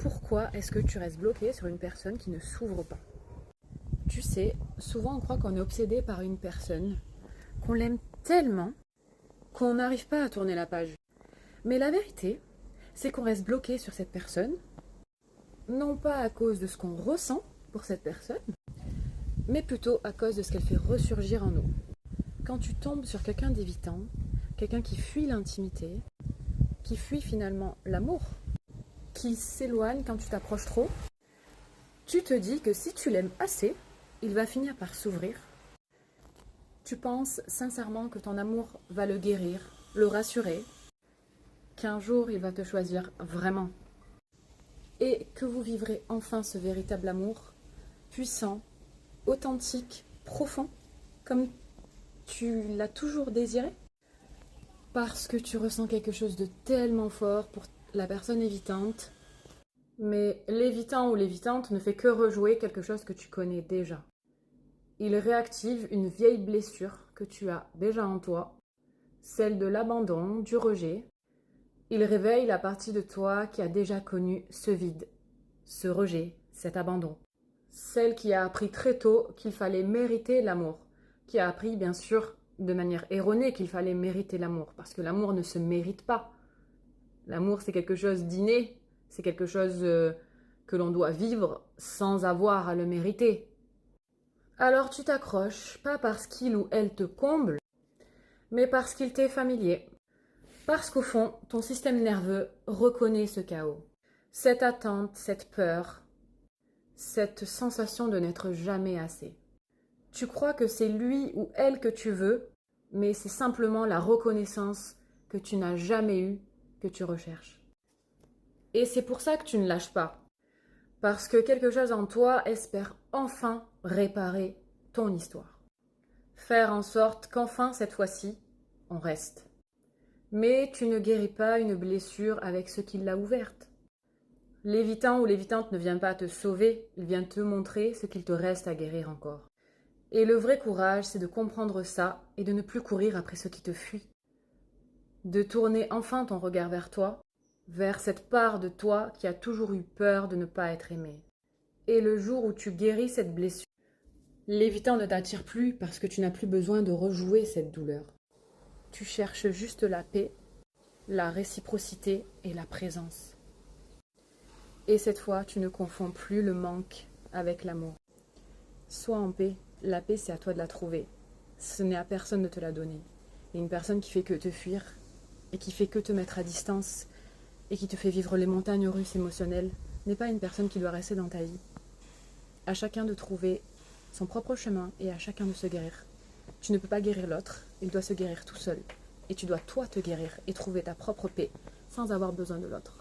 Pourquoi est-ce que tu restes bloqué sur une personne qui ne s'ouvre pas? Tu sais, souvent on croit qu'on est obsédé par une personne, qu'on l'aime tellement qu'on n'arrive pas à tourner la page. Mais la vérité, c'est qu'on reste bloqué sur cette personne, non pas à cause de ce qu'on ressent pour cette personne, mais plutôt à cause de ce qu'elle fait ressurgir en nous. Quand tu tombes sur quelqu'un d'évitant, quelqu'un qui fuit l'intimité, qui fuit finalement l'amour, qui s'éloigne quand tu t'approches trop, tu te dis que si tu l'aimes assez, il va finir par s'ouvrir. Tu penses sincèrement que ton amour va le guérir, le rassurer, qu'un jour il va te choisir vraiment. Et que vous vivrez enfin ce véritable amour, puissant, authentique, profond, comme tu l'as toujours désiré. Parce que tu ressens quelque chose de tellement fort pour la personne évitante. Mais l'évitant ou l'évitante ne fait que rejouer quelque chose que tu connais déjà. Il réactive une vieille blessure que tu as déjà en toi, celle de l'abandon, du rejet. Il réveille la partie de toi qui a déjà connu ce vide, ce rejet, cet abandon. Celle qui a appris très tôt qu'il fallait mériter l'amour, qui a appris bien sûr de manière erronée qu'il fallait mériter l'amour, parce que l'amour ne se mérite pas. L'amour c'est quelque chose d'inné, c'est quelque chose que l'on doit vivre sans avoir à le mériter. Alors tu t'accroches, pas parce qu'il ou elle te comble, mais parce qu'il t'est familier. Parce qu'au fond, ton système nerveux reconnaît ce chaos. Cette attente, cette peur, cette sensation de n'être jamais assez. Tu crois que c'est lui ou elle que tu veux, mais c'est simplement la reconnaissance que tu n'as jamais eue que tu recherches. Et c'est pour ça que tu ne lâches pas. Parce que quelque chose en toi espère enfin réparer ton histoire. Faire en sorte qu'enfin, cette fois-ci, on reste. Mais tu ne guéris pas une blessure avec ce qui l'a ouverte. L'évitant ou l'évitante ne vient pas te sauver, il vient te montrer ce qu'il te reste à guérir encore. Et le vrai courage, c'est de comprendre ça et de ne plus courir après ce qui te fuit. De tourner enfin ton regard vers toi, vers cette part de toi qui a toujours eu peur de ne pas être aimée. Et le jour où tu guéris cette blessure, l'évitant ne t'attire plus parce que tu n'as plus besoin de rejouer cette douleur. Tu cherches juste la paix, la réciprocité et la présence. Et cette fois, tu ne confonds plus le manque avec l'amour. Sois en paix. La paix, c'est à toi de la trouver. Ce n'est à personne de te la donner. Et une personne qui fait que te fuir, et qui fait que te mettre à distance, et qui te fait vivre les montagnes russes émotionnelles, n'est pas une personne qui doit rester dans ta vie. À chacun de trouver son propre chemin, et à chacun de se guérir. Tu ne peux pas guérir l'autre, il doit se guérir tout seul. Et tu dois toi te guérir, et trouver ta propre paix, sans avoir besoin de l'autre.